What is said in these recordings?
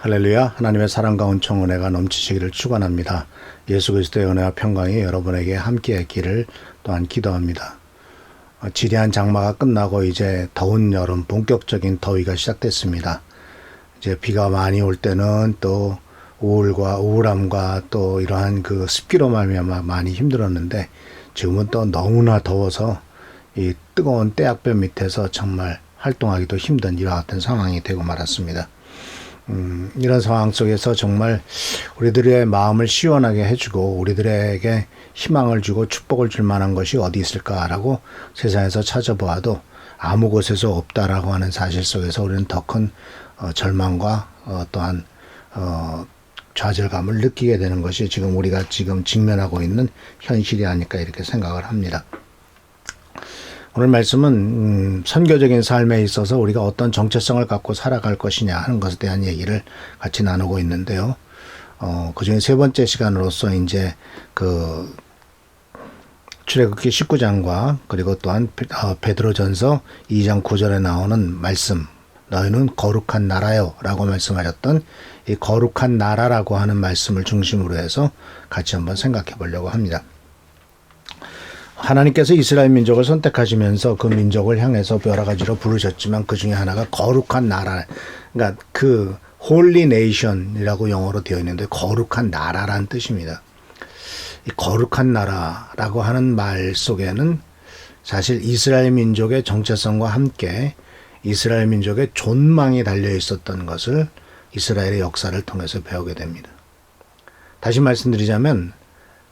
할렐루야. 하나님의 사랑과 은총 은혜가 넘치시기를 축원합니다. 예수 그리스도의 은혜와 평강이 여러분에게 함께했기를 또한 기도합니다. 지리한 장마가 끝나고 이제 더운 여름, 본격적인 더위가 시작됐습니다. 이제 비가 많이 올 때는 또 우울함과 또 이러한 그 습기로 말미암아 많이 힘들었는데, 지금은 또 너무나 더워서 이 뜨거운 떼약볕 밑에서 정말 활동하기도 힘든 이와 같은 상황이 되고 말았습니다. 이런 상황 속에서 정말 우리들의 마음을 시원하게 해주고 우리들에게 희망을 주고 축복을 줄 만한 것이 어디 있을까라고 세상에서 찾아보아도 아무 곳에서 없다라고 하는 사실 속에서 우리는 더 큰 절망과 또한 좌절감을 느끼게 되는 것이 우리가 지금 직면하고 있는 현실이 아닐까 이렇게 생각을 합니다. 오늘 말씀은 선교적인 삶에 있어서 우리가 어떤 정체성을 갖고 살아갈 것이냐 하는 것에 대한 얘기를 같이 나누고 있는데요. 그중에 세 번째 시간으로서 이제 출애굽기 19장과 그리고 또한 베드로전서 2장 9절에 나오는 말씀, 너희는 거룩한 나라요 라고 말씀하셨던 이 거룩한 나라라고 하는 말씀을 중심으로 해서 같이 한번 생각해 보려고 합니다. 하나님께서 이스라엘 민족을 선택하시면서 그 민족을 향해서 여러 가지로 부르셨지만 그 중에 하나가 거룩한 나라, 그러니까 그 Holy Nation이라고 영어로 되어 있는데 거룩한 나라란 뜻입니다. 이 거룩한 나라라고 하는 말 속에는 사실 이스라엘 민족의 정체성과 함께 이스라엘 민족의 존망이 달려 있었던 것을 이스라엘의 역사를 통해서 배우게 됩니다. 다시 말씀드리자면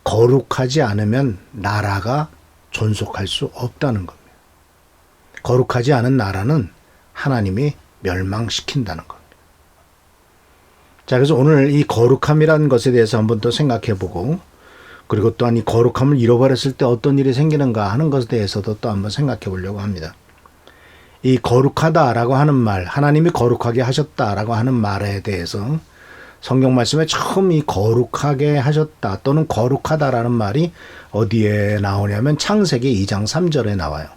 거룩하지 않으면 나라가 존속할 수 없다는 겁니다. 거룩하지 않은 나라는 하나님이 멸망시킨다는 겁니다. 자, 그래서 오늘 이 거룩함이라는 것에 대해서 한번 더 생각해 보고, 그리고 또한 이 거룩함을 잃어버렸을 때 어떤 일이 생기는가 하는 것에 대해서도 또 한번 생각해 보려고 합니다. 이 거룩하다라고 하는 말, 하나님이 거룩하게 하셨다라고 하는 말에 대해서 성경 말씀에 처음 이 거룩하게 하셨다 또는 거룩하다라는 말이 어디에 나오냐면 창세기 2장 3절에 나와요.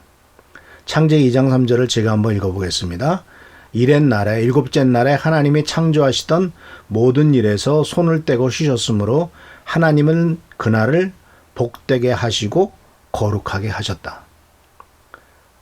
창세기 2장 3절을 제가 한번 읽어보겠습니다. 이렛 날에 일곱째 날에 하나님이 창조하시던 모든 일에서 손을 떼고 쉬셨으므로 하나님은 그날을 복되게 하시고 거룩하게 하셨다.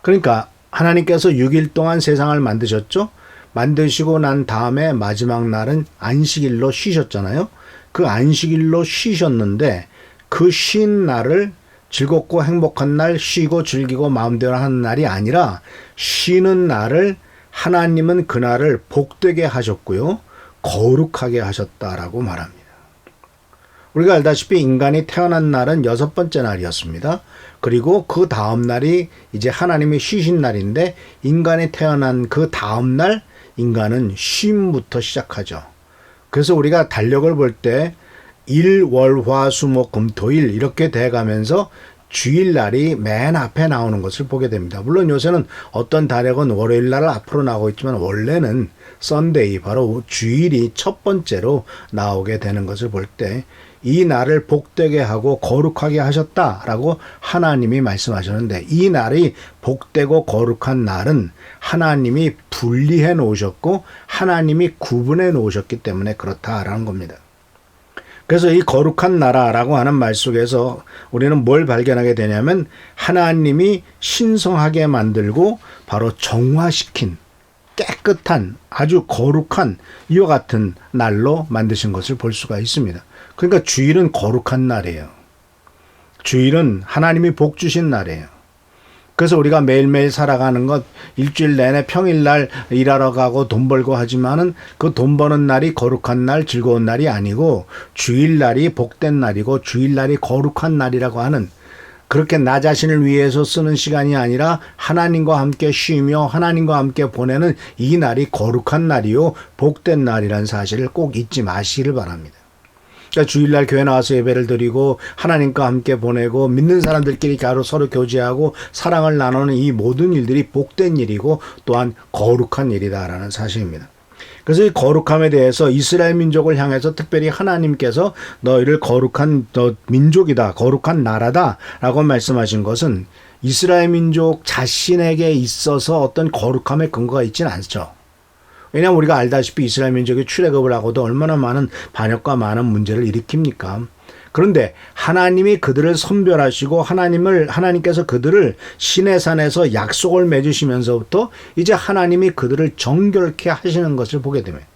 그러니까 하나님께서 6일 동안 세상을 만드셨죠. 만드시고 난 다음에 마지막 날은 안식일로 쉬셨잖아요. 그 안식일로 쉬셨는데 그 쉰 날을 즐겁고 행복한 날, 쉬고 즐기고 마음대로 하는 날이 아니라 쉬는 날을 하나님은 그날을 복되게 하셨고요. 거룩하게 하셨다라고 말합니다. 우리가 알다시피 인간이 태어난 날은 6번째 날이었습니다. 그리고 그 다음 날이 이제 하나님이 쉬신 날인데 인간이 태어난 그 다음 날 인간은 쉼부터 시작하죠. 그래서 우리가 달력을 볼 때 일, 월, 화, 수, 목, 금, 토일 이렇게 돼가면서 주일날이 맨 앞에 나오는 것을 보게 됩니다. 물론 요새는 어떤 달력은 월요일날 앞으로 나오고 있지만 원래는 썬데이, 바로 주일이 첫 번째로 나오게 되는 것을 볼 때 이 날을 복되게 하고 거룩하게 하셨다라고 하나님이 말씀하셨는데, 이 날이 복되고 거룩한 날은 하나님이 분리해 놓으셨고 하나님이 구분해 놓으셨기 때문에 그렇다라는 겁니다. 그래서 이 거룩한 나라라고 하는 말 속에서 우리는 뭘 발견하게 되냐면 하나님이 신성하게 만들고 바로 정화시킨 깨끗한 아주 거룩한 이와 같은 날로 만드신 것을 볼 수가 있습니다. 그러니까 주일은 거룩한 날이에요. 주일은 하나님이 복 주신 날이에요. 그래서 우리가 매일매일 살아가는 것, 일주일 내내 평일날 일하러 가고 돈 벌고 하지만은 그 돈 버는 날이 거룩한 날, 즐거운 날이 아니고 주일날이 복된 날이고 주일날이 거룩한 날이라고 하는, 그렇게 나 자신을 위해서 쓰는 시간이 아니라 하나님과 함께 쉬며 하나님과 함께 보내는 이 날이 거룩한 날이요 복된 날이라는 사실을 꼭 잊지 마시기를 바랍니다. 그러니까 주일날 교회 나와서 예배를 드리고 하나님과 함께 보내고 믿는 사람들끼리 서로 교제하고 사랑을 나누는 이 모든 일들이 복된 일이고 또한 거룩한 일이다라는 사실입니다. 그래서 이 거룩함에 대해서 이스라엘 민족을 향해서 특별히 하나님께서 너희를 거룩한 민족이다, 거룩한 나라다 라고 말씀하신 것은 이스라엘 민족 자신에게 있어서 어떤 거룩함의 근거가 있지는 않죠. 왜냐하면 우리가 알다시피 이스라엘 민족이 출애굽을 하고도 얼마나 많은 반역과 많은 문제를 일으킵니까? 그런데 하나님이 그들을 선별하시고 하나님께서 그들을 시내산에서 약속을 맺으시면서부터 이제 하나님이 그들을 정결케 하시는 것을 보게 됩니다.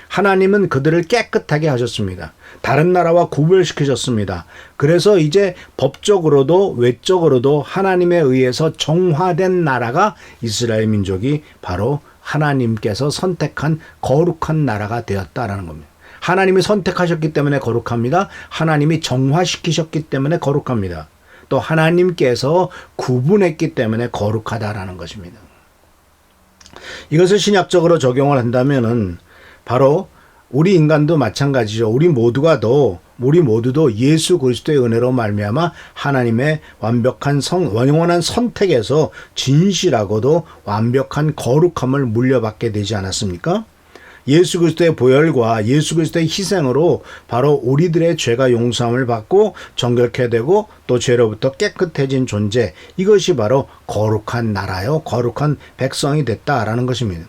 하나님은 그들을 깨끗하게 하셨습니다. 다른 나라와 구별시키셨습니다. 그래서 이제 법적으로도 외적으로도 하나님에 의해서 정화된 나라가 이스라엘 민족이 바로 하나님께서 선택한 거룩한 나라가 되었다라는 겁니다. 하나님이 선택하셨기 때문에 거룩합니다. 하나님이 정화시키셨기 때문에 거룩합니다. 또 하나님께서 구분했기 때문에 거룩하다라는 것입니다. 이것을 신약적으로 적용을 한다면은 바로 우리 인간도 마찬가지죠. 우리 모두도 예수 그리스도의 은혜로 말미암아 하나님의 완벽한 영원한 선택에서 진실하고도 완벽한 거룩함을 물려받게 되지 않았습니까? 예수 그리스도의 보혈과 예수 그리스도의 희생으로 바로 우리들의 죄가 용서함을 받고 정결케 되고 또 죄로부터 깨끗해진 존재, 이것이 바로 거룩한 나라요, 거룩한 백성이 됐다라는 것입니다.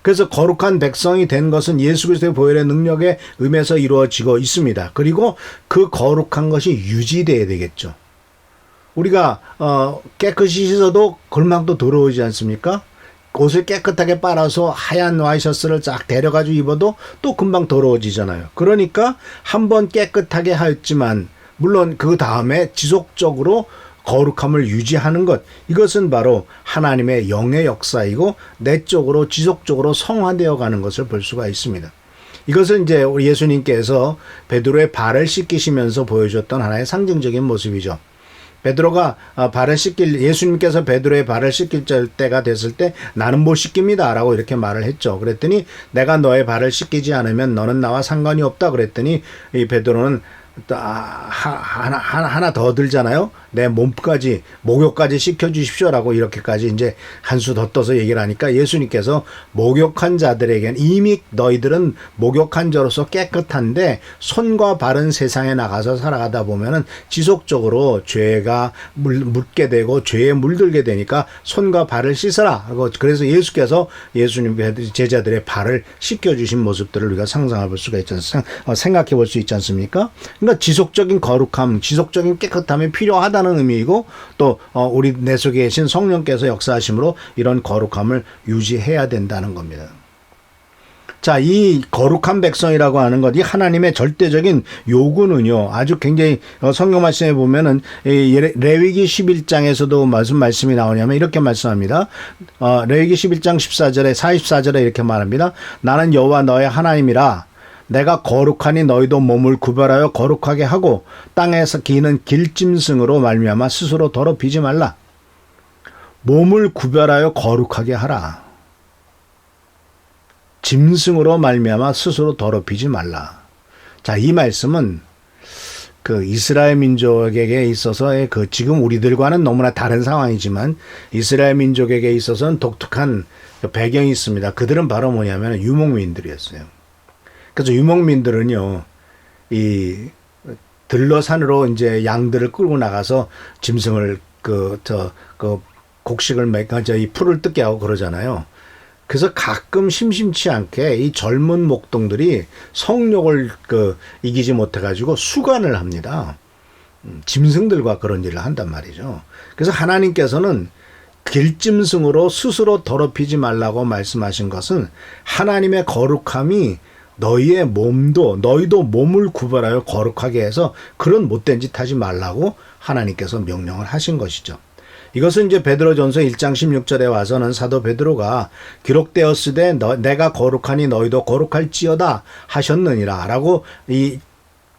그래서 거룩한 백성이 된 것은 예수 그리스도의 보혈의 능력에 의해서 이루어지고 있습니다. 그리고 그 거룩한 것이 유지되어야 되겠죠. 우리가 깨끗이 씻어도 골망도 더러우지 않습니까? 옷을 깨끗하게 빨아서 하얀 와이셔츠를 쫙 데려가지고 입어도 또 금방 더러워지잖아요. 그러니까 한번 깨끗하게 하였지만 물론 그 다음에 지속적으로 거룩함을 유지하는 것, 이것은 바로 하나님의 영의 역사이고 내적으로 지속적으로 성화되어 가는 것을 볼 수가 있습니다. 이것은 이제 우리 예수님께서 베드로의 발을 씻기시면서 보여줬던 하나의 상징적인 모습이죠. 베드로가 예수님께서 베드로의 발을 씻길 때가 됐을 때 나는 못 씻깁니다 라고 이렇게 말을 했죠. 그랬더니 내가 너의 발을 씻기지 않으면 너는 나와 상관이 없다 그랬더니 이 베드로는 하나 더 들잖아요. 내 몸까지, 목욕까지 시켜주십시오라고 이렇게까지 이제 한 수 더 떠서 얘기를 하니까 예수님께서 목욕한 자들에게는 이미 너희들은 목욕한 자로서 깨끗한데 손과 발은 세상에 나가서 살아가다 보면은 지속적으로 죄가 묻게 되고 죄에 물들게 되니까 손과 발을 씻어라 하고, 그래서 예수께서 예수님 제자들의 발을 씻겨주신 모습들을 우리가 상상해 볼 수가 있지 않습니까? 생각해 볼 수 있지 않습니까? 그러니까 지속적인 거룩함, 지속적인 깨끗함이 필요하다는 의미이고 또 우리 내 속에 계신 성령께서 역사하심으로 이런 거룩함을 유지해야 된다는 겁니다. 자, 이 거룩한 백성이라고 하는 것, 이 하나님의 절대적인 요구는요, 아주 굉장히 성경 말씀에 보면은 레위기 11장에서도 무슨 말씀이 나오냐면 이렇게 말씀합니다. 레위기 11장 44절에 이렇게 말합니다. 나는 여호와 너의 하나님이라. 내가 거룩하니 너희도 몸을 구별하여 거룩하게 하고 땅에서 기는 길짐승으로 말미암아 스스로 더럽히지 말라. 몸을 구별하여 거룩하게 하라. 짐승으로 말미암아 스스로 더럽히지 말라. 자, 이 말씀은 그 이스라엘 민족에게 있어서의 지금 우리들과는 너무나 다른 상황이지만 이스라엘 민족에게 있어서는 독특한 배경이 있습니다. 그들은 바로 뭐냐면 유목민들이었어요. 그래서 유목민들은요, 이 들러산으로 이제 양들을 끌고 나가서 짐승을 곡식을 이 풀을 뜯게 하고 그러잖아요. 그래서 가끔 심심치 않게 이 젊은 목동들이 성욕을 이기지 못해가지고 수간을 합니다. 짐승들과 그런 일을 한단 말이죠. 그래서 하나님께서는 길짐승으로 스스로 더럽히지 말라고 말씀하신 것은 하나님의 거룩함이 너희도 몸을 구별하여 거룩하게 해서 그런 못된 짓 하지 말라고 하나님께서 명령을 하신 것이죠. 이것은 이제 베드로전서 1장 16절에 와서는 사도 베드로가 기록되었으되 내가 거룩하니 너희도 거룩할지어다 하셨느니라 라고 이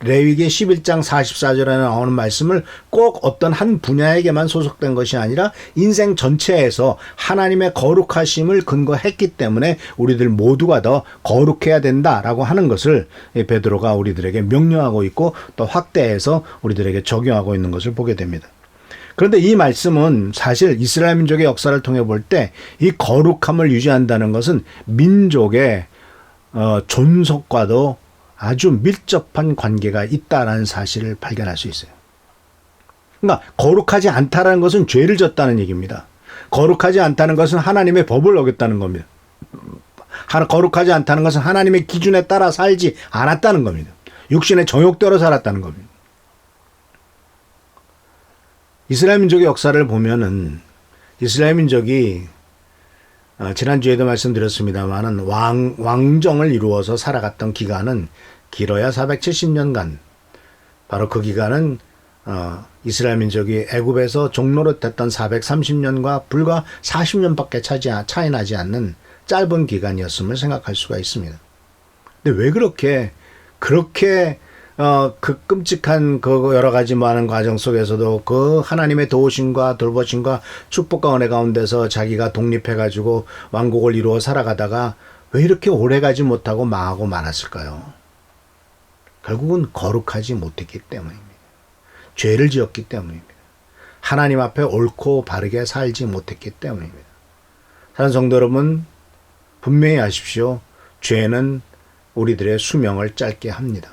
레위기 11장 44절에 나오는 말씀을 꼭 어떤 한 분야에게만 소속된 것이 아니라 인생 전체에서 하나님의 거룩하심을 근거했기 때문에 우리들 모두가 더 거룩해야 된다라고 하는 것을 베드로가 우리들에게 명령하고 있고 또 확대해서 우리들에게 적용하고 있는 것을 보게 됩니다. 그런데 이 말씀은 사실 이스라엘 민족의 역사를 통해 볼 때 이 거룩함을 유지한다는 것은 민족의 존속과도 아주 밀접한 관계가 있다라는 사실을 발견할 수 있어요. 그러니까 거룩하지 않다라는 것은 죄를 졌다는 얘기입니다. 거룩하지 않다는 것은 하나님의 법을 어겼다는 겁니다. 거룩하지 않다는 것은 하나님의 기준에 따라 살지 않았다는 겁니다. 육신의 정욕대로 살았다는 겁니다. 이스라엘 민족의 역사를 보면은 이스라엘 민족이 지난주에도 말씀드렸습니다만은 왕정을 이루어서 살아갔던 기간은 길어야 470년간, 바로 그 기간은 이스라엘 민족이 애굽에서 종노릇했던 430년과 불과 40년밖에 차이 나지 않는 짧은 기간이었음을 생각할 수가 있습니다. 근데 왜 그렇게 그 끔찍한 그 여러 가지 많은 과정 속에서도 그 하나님의 도우심과 돌보심과 축복과 은혜 가운데서 자기가 독립해가지고 왕국을 이루어 살아가다가 왜 이렇게 오래 가지 못하고 망하고 말았을까요? 결국은 거룩하지 못했기 때문입니다. 죄를 지었기 때문입니다. 하나님 앞에 옳고 바르게 살지 못했기 때문입니다. 사랑하는 성도 여러분, 분명히 아십시오. 죄는 우리들의 수명을 짧게 합니다.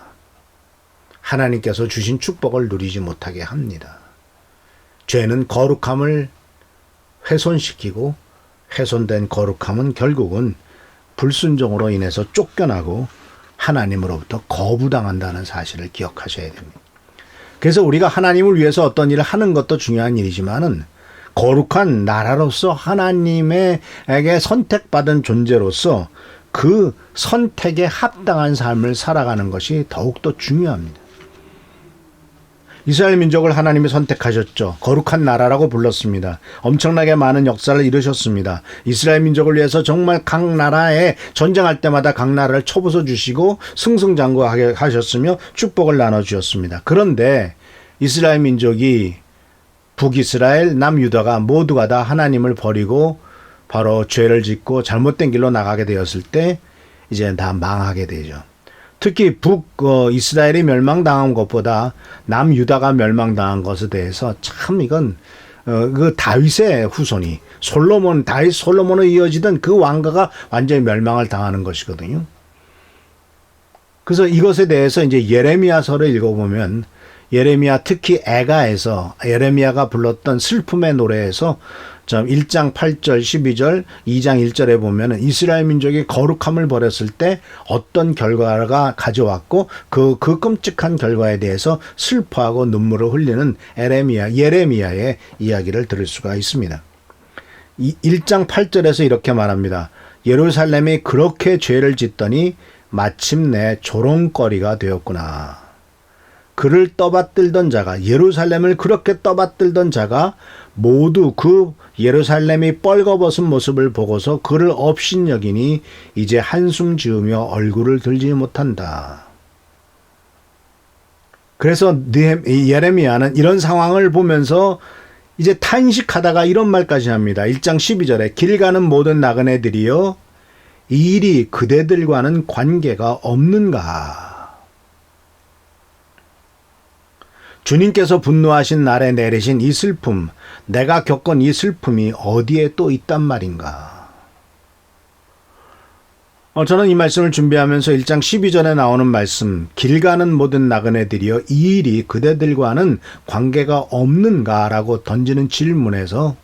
하나님께서 주신 축복을 누리지 못하게 합니다. 죄는 거룩함을 훼손시키고, 훼손된 거룩함은 결국은 불순종으로 인해서 쫓겨나고 하나님으로부터 거부당한다는 사실을 기억하셔야 됩니다. 그래서 우리가 하나님을 위해서 어떤 일을 하는 것도 중요한 일이지만은 거룩한 나라로서 하나님에게 선택받은 존재로서 그 선택에 합당한 삶을 살아가는 것이 더욱더 중요합니다. 이스라엘 민족을 하나님이 선택하셨죠. 거룩한 나라라고 불렀습니다. 엄청나게 많은 역사를 이루셨습니다. 이스라엘 민족을 위해서 정말 각 나라에 전쟁할 때마다 각 나라를 쳐부숴 주시고 승승장구하게 하셨으며 축복을 나눠주셨습니다. 그런데 이스라엘 민족이 북이스라엘, 남유다가 모두가 다 하나님을 버리고 바로 죄를 짓고 잘못된 길로 나가게 되었을 때 이제 다 망하게 되죠. 특히 이스라엘이 멸망당한 것보다 남유다가 멸망당한 것에 대해서 참 이건 그 다윗의 후손이 솔로몬으로 이어지던 그 왕가가 완전히 멸망을 당하는 것이거든요. 그래서 이것에 대해서 이제 예레미야서를 읽어보면 예레미야, 특히 애가에서 예레미야가 불렀던 슬픔의 노래에서 1장 8절 12절 2장 1절에 보면 이스라엘 민족이 거룩함을 버렸을 때 어떤 결과가 가져왔고 그 끔찍한 결과에 대해서 슬퍼하고 눈물을 흘리는 예레미야의 이야기를 들을 수가 있습니다. 1장 8절에서 이렇게 말합니다. 예루살렘이 그렇게 죄를 짓더니 마침내 조롱거리가 되었구나. 그를 떠받들던 자가, 예루살렘을 그렇게 떠받들던 자가 모두 그 예루살렘이 뻘거벗은 모습을 보고서 그를 업신여기니 이제 한숨 지으며 얼굴을 들지 못한다. 그래서 예레미야는 이런 상황을 보면서 이제 탄식하다가 이런 말까지 합니다. 1장 12절에 길 가는 모든 나그네들이여 이 일이 그대들과는 관계가 없는가. 주님께서 분노하신 날에 내리신 이 슬픔, 내가 겪은 이 슬픔이 어디에 또 있단 말인가. 저는 이 말씀을 준비하면서 1장 12절에 나오는 말씀, 길 가는 모든 나그네들이여 이 일이 그대들과는 관계가 없는가라고 던지는 질문에서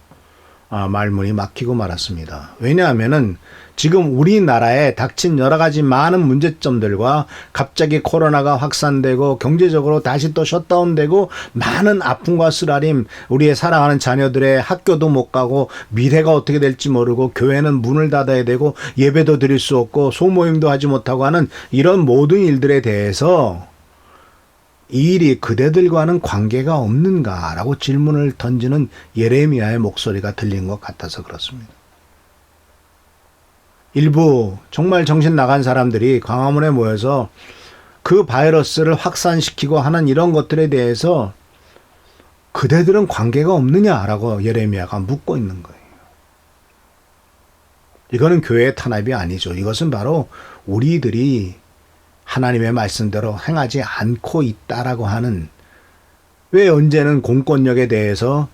말문이 막히고 말았습니다. 왜냐하면은 지금 우리나라에 닥친 여러 가지 많은 문제점들과 갑자기 코로나가 확산되고 경제적으로 다시 또 셧다운되고 많은 아픔과 쓰라림, 우리의 사랑하는 자녀들의 학교도 못 가고 미래가 어떻게 될지 모르고 교회는 문을 닫아야 되고 예배도 드릴 수 없고 소모임도 하지 못하고 하는 이런 모든 일들에 대해서 이 일이 그대들과는 관계가 없는가라고 질문을 던지는 예레미야의 목소리가 들린 것 같아서 그렇습니다. 일부 정말 정신 나간 사람들이 광화문에 모여서 그 바이러스를 확산시키고 하는 이런 것들에 대해서 그대들은 관계가 없느냐라고 예레미야가 묻고 있는 거예요. 이거는 교회의 탄압이 아니죠. 이것은 바로 우리들이 하나님의 말씀대로 행하지 않고 있다라고 하는, 왜 언제는 공권력에 대해서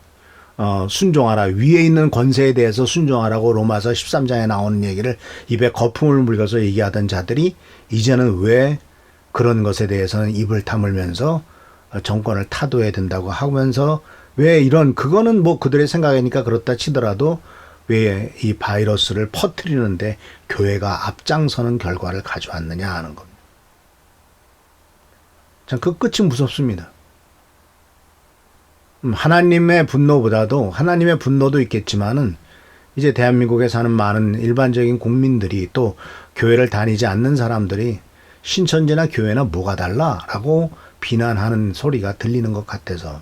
순종하라, 위에 있는 권세에 대해서 순종하라고 로마서 13장에 나오는 얘기를 입에 거품을 물겨서 얘기하던 자들이 이제는 왜 그런 것에 대해서는 입을 다물면서 정권을 타도해야 된다고 하면서 왜 그거는 뭐 그들의 생각이니까 그렇다 치더라도 왜 이 바이러스를 퍼뜨리는데 교회가 앞장서는 결과를 가져왔느냐 하는 겁니다. 참 그 끝이 무섭습니다. 하나님의 분노보다도 하나님의 분노도 있겠지만은 이제 대한민국에 사는 많은 일반적인 국민들이 또 교회를 다니지 않는 사람들이 신천지나 교회나 뭐가 달라라고 비난하는 소리가 들리는 것 같아서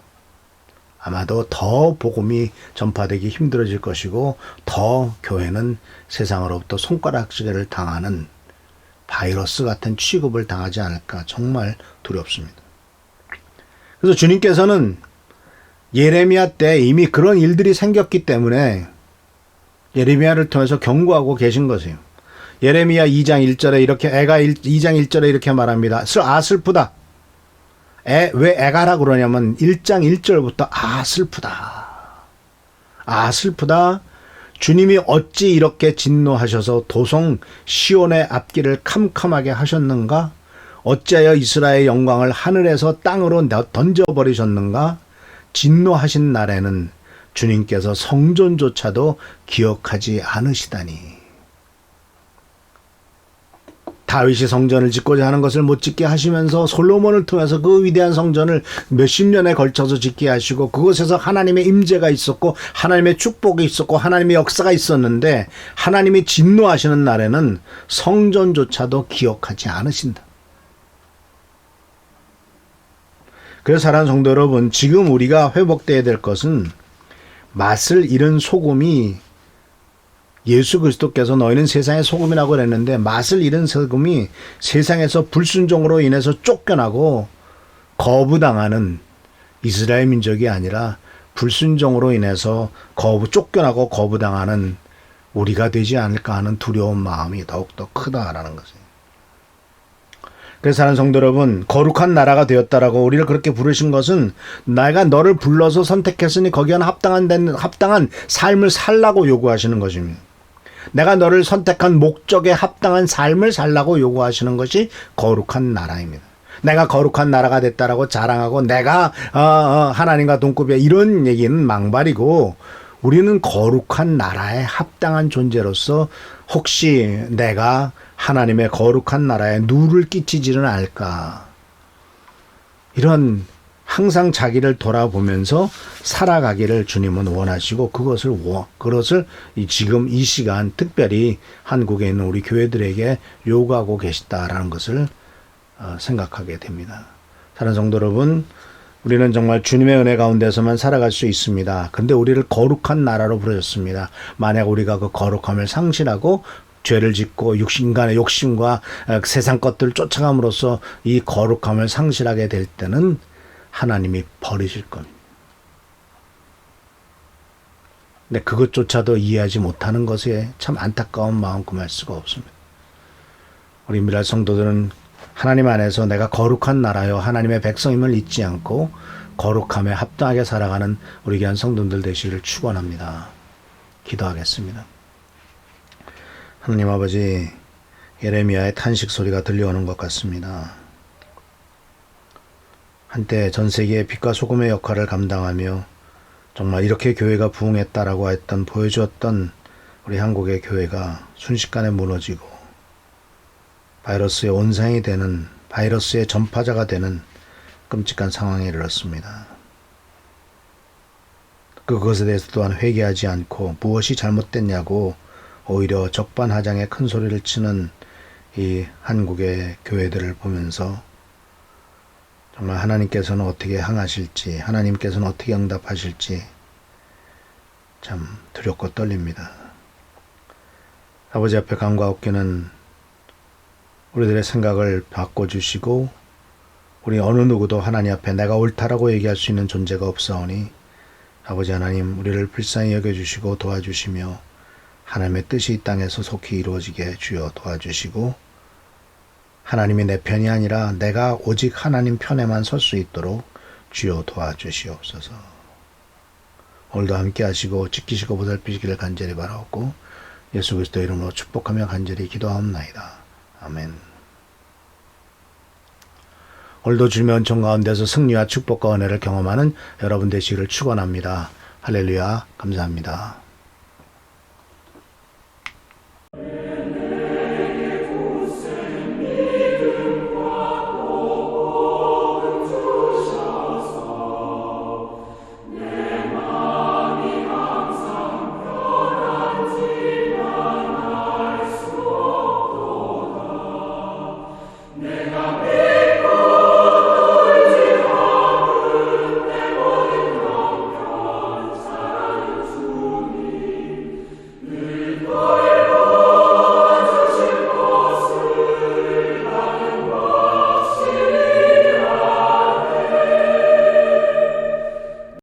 아마도 더 복음이 전파되기 힘들어질 것이고 더 교회는 세상으로부터 손가락질을 당하는 바이러스 같은 취급을 당하지 않을까 정말 두렵습니다. 그래서 주님께서는 예레미야 때 이미 그런 일들이 생겼기 때문에 예레미야를 통해서 경고하고 계신 것이에요. 예레미야 2장 1절에 이렇게 2장 1절에 이렇게 말합니다. 슬프다. 왜 애가라 그러냐면 1장 1절부터 슬프다. 주님이 어찌 이렇게 진노하셔서 도성 시온의 앞길을 캄캄하게 하셨는가? 어찌하여 이스라엘의 영광을 하늘에서 땅으로 던져버리셨는가? 진노하신 날에는 주님께서 성전조차도 기억하지 않으시다니. 다윗이 성전을 짓고자 하는 것을 못 짓게 하시면서 솔로몬을 통해서 그 위대한 성전을 몇십 년에 걸쳐서 짓게 하시고 그곳에서 하나님의 임재가 있었고 하나님의 축복이 있었고 하나님의 역사가 있었는데 하나님이 진노하시는 날에는 성전조차도 기억하지 않으신다. 그래서 사랑하는 성도 여러분, 지금 우리가 회복되어야 될 것은 맛을 잃은 소금이 예수 그리스도께서 너희는 세상의 소금이라고 그랬는데 맛을 잃은 소금이 세상에서 불순종으로 인해서 쫓겨나고 거부당하는 이스라엘 민족이 아니라 불순종으로 인해서 쫓겨나고 거부당하는 우리가 되지 않을까 하는 두려운 마음이 더욱더 크다라는 것이에요. 그래서 사는 성도 여러분, 거룩한 나라가 되었다라고 우리를 그렇게 부르신 것은 내가 너를 불러서 선택했으니 거기에 합당한 삶을 살라고 요구하시는 것입니다. 내가 너를 선택한 목적에 합당한 삶을 살라고 요구하시는 것이 거룩한 나라입니다. 내가 거룩한 나라가 됐다라고 자랑하고 내가 하나님과 동급이야 이런 얘기는 망발이고 우리는 거룩한 나라에 합당한 존재로서 혹시 내가 하나님의 거룩한 나라에 누를 끼치지는 않을까 이런 항상 자기를 돌아보면서 살아가기를 주님은 원하시고 그것을 지금 이 시간 특별히 한국에 있는 우리 교회들에게 요구하고 계시다라는 것을 생각하게 됩니다. 사랑하는 성도 여러분, 우리는 정말 주님의 은혜 가운데서만 살아갈 수 있습니다. 근데 우리를 거룩한 나라로 부르셨습니다. 만약 우리가 그 거룩함을 상실하고 죄를 짓고 인간의 욕심과 세상 것들을 쫓아감으로써 이 거룩함을 상실하게 될 때는 하나님이 버리실 겁니다. 근데 그것조차도 이해하지 못하는 것에 참 안타까운 마음 금할 수가 없습니다. 우리 미랄 성도들은 하나님 안에서 내가 거룩한 나라요 하나님의 백성임을 잊지 않고 거룩함에 합당하게 살아가는 우리 귀한 성도들 되시기를 축원합니다. 기도하겠습니다. 하나님 아버지, 예레미야의 탄식 소리가 들려오는 것 같습니다. 한때 전 세계의 빛과 소금의 역할을 감당하며 정말 이렇게 교회가 부흥했다라고 보여주었던 우리 한국의 교회가 순식간에 무너지고 바이러스의 온상이 되는 바이러스의 전파자가 되는 끔찍한 상황에 이르렀습니다. 그것에 대해서 또한 회개하지 않고 무엇이 잘못됐냐고 오히려 적반하장의 큰 소리를 치는 이 한국의 교회들을 보면서 정말 하나님께서는 어떻게 항하실지, 하나님께서는 어떻게 응답하실지 참 두렵고 떨립니다. 아버지 앞에 간과 없기는 우리들의 생각을 바꿔주시고 우리 어느 누구도 하나님 앞에 내가 옳다라고 얘기할 수 있는 존재가 없사오니 아버지 하나님 우리를 불쌍히 여겨주시고 도와주시며 하나님의 뜻이 이 땅에서 속히 이루어지게 주여 도와주시고 하나님이 내 편이 아니라 내가 오직 하나님 편에만 설 수 있도록 주여 도와주시옵소서. 오늘도 함께 하시고 지키시고 보살피시기를 간절히 바라옵고 예수 그리스도 이름으로 축복하며 간절히 기도하옵나이다. 아멘. 오늘도 주님의 은총 가운데서 승리와 축복과 은혜를 경험하는 여러분 되시기를 축원합니다. 할렐루야. 감사합니다.